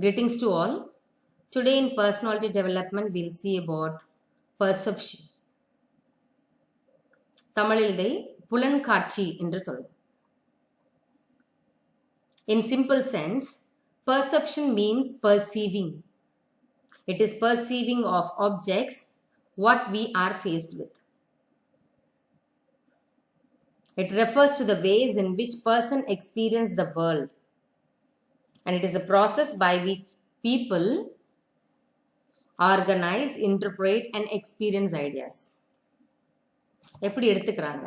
Greetings to all. Today in personality development, we'll see about perception. தமிழில் இதை புலன்காட்சி என்று சொல்லும். In simple sense, perception means perceiving. It is perceiving of objects what we are faced with. It refers to the ways in which person experience the world. And it is a process by which people organize, interpret and experience ideas. எப்படி எடுத்துக்கிறாங்க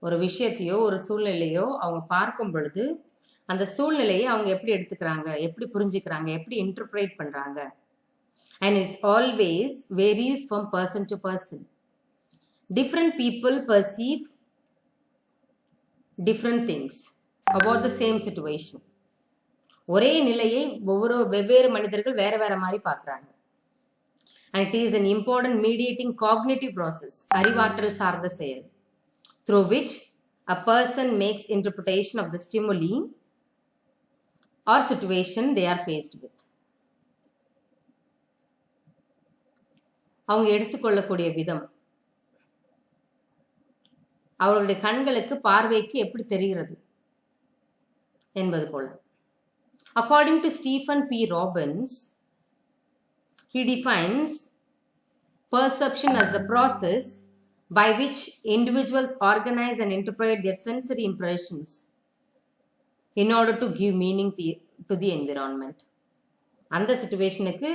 ஒரு விஷயத்தையோ ஒரு சூழ்நிலையோ அவங்க பார்க்கும் பொழுது அந்த சூழ்நிலையை அவங்க எப்படி எடுத்துக்கிறாங்க, எப்படி புரிஞ்சுக்கிறாங்க, எப்படி இன்டர்பிரேட் பண்றாங்க. And it's always varies from person to person. Different people perceive different things about the same situation. ஒரே நிலையை வெவ்வேறு மனிதர்கள் வேற வேற மாதிரி பார்க்குறாங்க. And it is an important mediating cognitive process, அறிவாற்றல் சார்ந்த செயல், through which a person makes interpretation of the stimuli or situation they are faced with. அவங்க எடுத்துக்கொள்ளக்கூடிய விதம், அவர்களுடைய கண்களுக்கு பார்வைக்கு எப்படி தெரிகிறது என்பது போல. According to Stephen P. Robbins, he defines perception as the process by which individuals organize and interpret their sensory impressions in order to give meaning to the environment. அந்த சிச்சுவேஷனுக்கு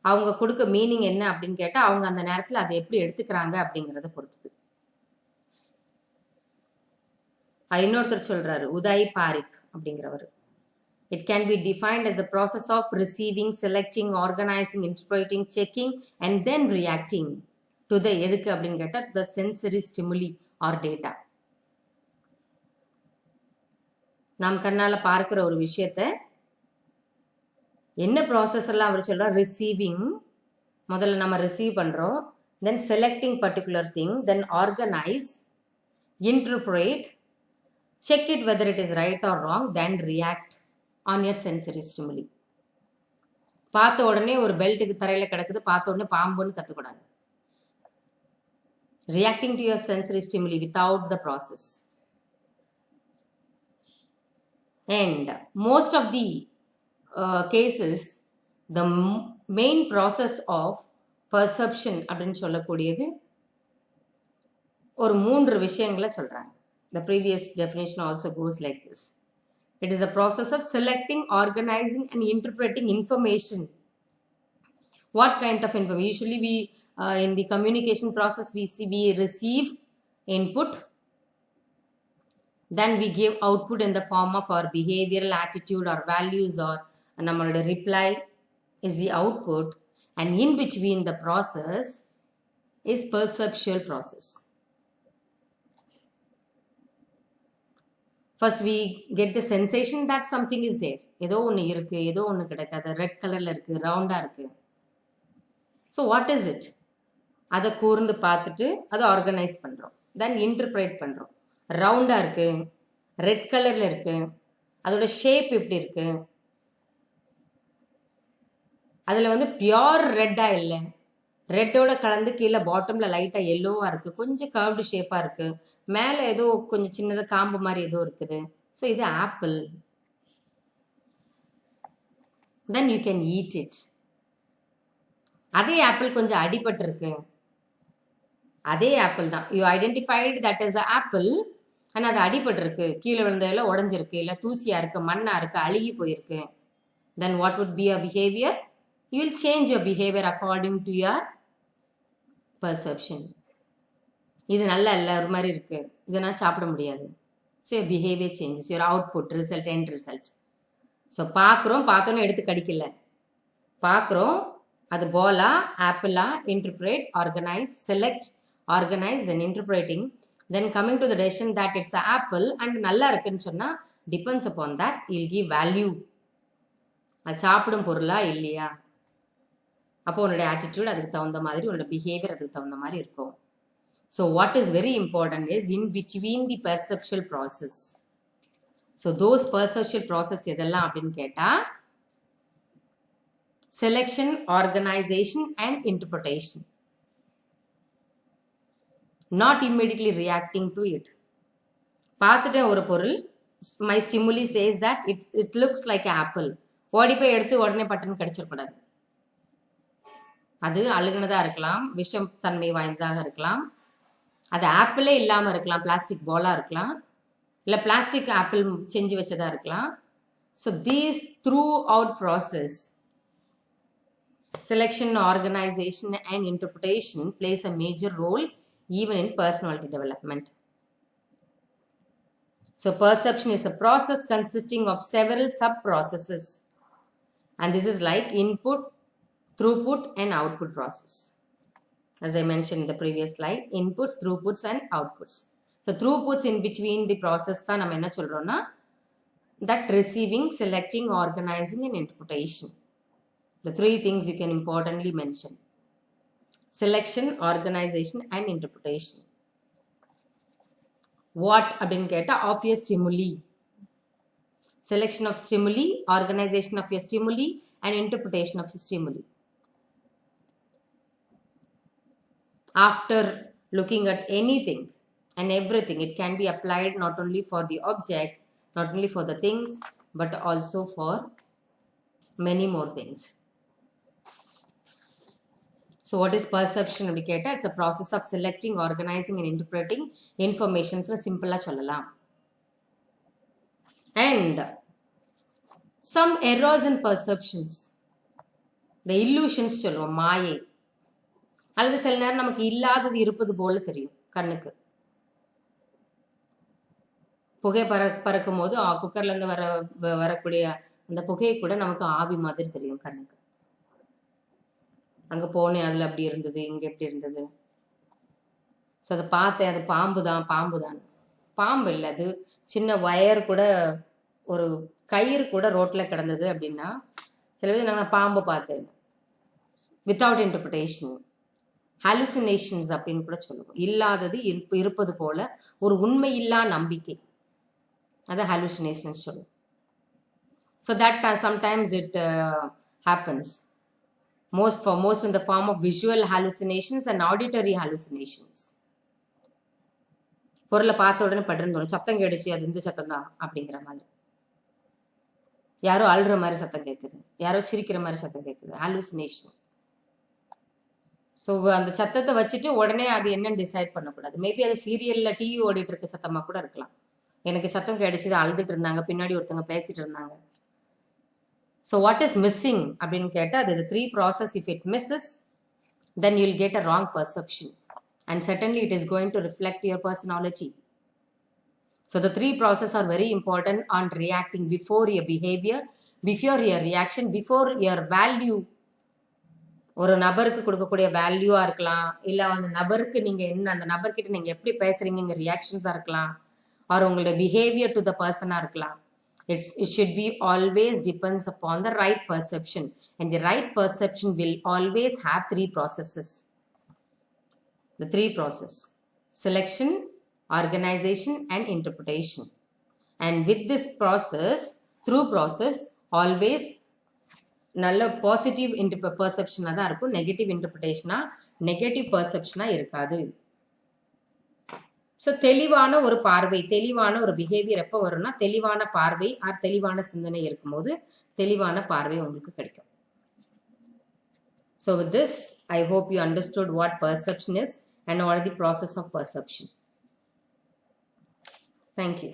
அவங்க கொடுக்க மீனிங் என்ன அப்படின்னு கேட்டா அவங்க அந்த நேரத்தில் அதை எப்படி எடுத்துக்கிறாங்க அப்படிங்கிறத பொறுத்தது. இன்னொருத்தர் சொல்றாரு, உதய் பாரிக் அப்படிங்கிறவர், it can be defined as a process of receiving, selecting, organizing, interpreting, checking and then reacting to the எதுக்கு அப்படின்னு கேட்டா the sensory stimuli or data. நாம் கண்ணால பார்க்கிற ஒரு விஷயத்த என்ன ப்ராசஸ் எல்லாம் அவர் சொல்றா, ரிசீவிங், முதல்ல நம்ம ரிசீவ் பண்றோம், then selecting particular thing, then organize, interpret, check it whether it is right or wrong, then react on your sensory stimuli. பார்த்த உடனே ஒரு பெல்ட்டுக்கு தரையில கிடக்குது, பார்த்த உடனே பாம்புன்னு கத்துக்கூடாது. Reacting to your sensory stimuli without the process. And most of the cases, the main process of perception அப்படின்னு சொல்லக்கூடியது ஒரு 3 விஷயங்களை சொல்றாங்க. The previous definition also goes like this. It is a process of selecting, organizing and interpreting information. What kind of information? Usually we, in the communication process, we receive input, then we give output in the form of our behavioral attitude or values, or நம்மளோட reply is the output, and in between the process is perceptual process. First we get the sensation that something is there. ஏதோ ஒன்று இருக்கு, ஏதோ ஒன்று கிடைக்காது, red கலர்ல இருக்கு, ரவுண்டா இருக்கு. So what is it? அதை கூர்ந்து பார்த்துட்டு அதை ஆர்கனைஸ் பண்றோம், தென் இன்டர்பிரேட் பண்றோம். ரவுண்டா இருக்கு, ரெட் கலர்ல இருக்கு, அதோட ஷேப் எப்படி இருக்கு, அதுல பியோர் ரெட்டா இல்லை, ரெட்டோட கலந்து கீழே பாட்டம்ல லைட்டா எல்லோவா இருக்கு, கொஞ்சம் கர்வ்டு ஷேப்பா இருக்கு, மேல ஏதோ கொஞ்சம் சின்னதா காம்பு மாதிரி ஏதோ இருக்குது. ஸோ இது apple. Then you can eat it. அதே ஆப்பிள் கொஞ்சம் அடிபட்டு இருக்கு, அதே ஆப்பிள் தான், you identified that is apple, ஆனால் அது அடிபட்டு இருக்கு, கீழே விழுந்ததில் உடஞ்சிருக்கு, இல்லை தூசியா இருக்கு, மண்ணா இருக்கு, அழுகி போயிருக்கு. Then what would be a behaviour? You will change your behaviour according to your perception. இது நல்லா இல்லை, ஒரு மாதிரி இருக்கு, இதெல்லாம் சாப்பிட முடியாது. So your behavior changes, your output, result, end result. So பார்க்குறோம், பார்த்தோன்னே எடுத்து கடிக்கல, பார்க்குறோம், அது Bala ஆப்பிளா, interpret, organize, select, organize and interpreting, then coming to the decision that it's an apple and நல்லா இருக்குன்னு சொன்னா depends upon that you'll give value. அது சாப்பிடும் பொருளா இல்லையா, அப்போ உன்னோட ஆட்டிடியூட் அதுக்கு தகுந்த மாதிரி, உன்னோட பிஹேவியர் அதுக்கு தகுந்த மாதிரி இருக்கும். So what is very important is in between the perceptual process. So those perceptual process எதெல்லாம் அப்படின்னு கேட்டால், selection, organization and interpretation. Not immediately reacting to it. பார்த்துட்டேன் ஒரு பொருள், my stimuli says that it looks like an apple. ஓடி போய் எடுத்து உடனே பட்டுன்னு கடிச்சிடக்கூடாது. அது அழுகுனதாக இருக்கலாம், விஷம் தன்மை வாய்ந்ததாக இருக்கலாம், அது ஆப்பிளே இல்லாமல் இருக்கலாம், பிளாஸ்டிக் பாலாக இருக்கலாம், இல்லை பிளாஸ்டிக் ஆப்பிள் செஞ்சு வச்சதாக இருக்கலாம். So these through out process, selection, organization and interpretation plays a major role even in personality development. So perception is a process consisting of several sub-processes, and this is like input, throughput and output process. As I mentioned in the previous slide, inputs, throughputs and outputs. So throughputs in between the process tha nam enna solrona, that receiving, selecting, organizing and interpretation. The three things you can importantly mention: selection, organization and interpretation. What அப்படின்னு கேட்டா of your stimuli, selection of stimuli, organization of your stimuli and interpretation of your stimuli. After looking at anything and everything, it can be applied not only for the object, not only for the things, but also for many more things. So what is perception indicator? It's a process of selecting, organizing and interpreting information. So simple la sollalam. And some errors in perceptions, the illusions சொல்லுவோம், மாயை, அல்லது சில நேரம் நமக்கு இல்லாதது இருப்பது போல தெரியும் கண்ணுக்கு. புகை பறக்கும் போது குக்கர்ல இருந்து வரக்கூடிய அந்த புகை கூட நமக்கு ஆவி மாதிரி தெரியும் கண்ணுக்கு. அங்கே போனேன், அதில் அப்படி இருந்தது, இங்கே எப்படி இருந்தது. ஸோ அதை பார்த்தேன், அது பாம்பு தான், பாம்பு தான். பாம்பு இல்லை, அது சின்ன வயர் கூட, ஒரு கயிறு கூட ரோட்டில் கிடந்தது அப்படின்னா சில பேர் நான் பாம்பை பார்த்தேன். வித்தவுட் இன்டர்பிரிட்டேஷன், ஹாலுசினேஷன்ஸ் அப்படின்னு கூட சொல்லுவோம். இல்லாதது இருப்பது போல ஒரு உண்மையில்லா நம்பிக்கை, அதை ஹாலுசினேஷன்ஸ் சொல்லுவோம். So that sometimes it happens. Most in the form of visual hallucinations and auditory hallucinations. பொருளை பார்த்த உடனே படுன்னு சத்தம் கேடுச்சு, அது இந்த சத்தம் தான் அப்படிங்கிற மாதிரி. யாரோ அழுற மாதிரி சத்தம் கேட்குது, யாரோ சிரிக்கிற மாதிரி சத்தம் கேட்குது, ஹாலுசினேஷன். ஸோ அந்த சத்தத்தை வச்சுட்டு உடனே அது என்னன்னு டிசைட் பண்ணக்கூடாது. மேபி அது சீரியலில் டிவி ஓடிட்டு இருக்க சத்தமாக கூட இருக்கலாம். எனக்கு சத்தம் கேடுச்சு, அழுதுட்டு இருந்தாங்க, பின்னாடி ஒருத்தவங்க பேசிட்டு இருந்தாங்க. So what is missing அப்படின்னு கேட்டால், அது the three process. If it misses, then you will get a wrong perception, and certainly it is going to reflect your personality. So the three process are very important on reacting before your behavior, before your reaction, before your value. ஒரு நபருக்கு கொடுக்கக்கூடிய வேல்யூவா இருக்கலாம், இல்லை அந்த நபருக்கு நீங்கள் என்ன, அந்த நபர்கிட்ட நீங்கள் எப்படி பேசுறீங்க ரியாக்ஷன்ஸாக இருக்கலாம், ஆர் உங்களோட பிஹேவியர் டு த பர்சனாக இருக்கலாம். It should be always depends upon the right perception, and the right perception will always have three processes. The three process: selection, organization and interpretation. And with this process, through process, always நல்ல positive perception தான் இருக்கும், negative இன்டர்பிரிட்டேஷனா, negative பர்செப்ஷனா இருக்காது. So தெளிவான ஒரு பார்வை, தெளிவான ஒரு behaviour எப்போ வரும்னா, தெளிவான பார்வை ஆர் தெளிவான சிந்தனை இருக்கும்போது தெளிவான பார்வை உங்களுக்கு கிடைக்கும். So with this I hope you understood what perception is and what are the process of perception. Thank you.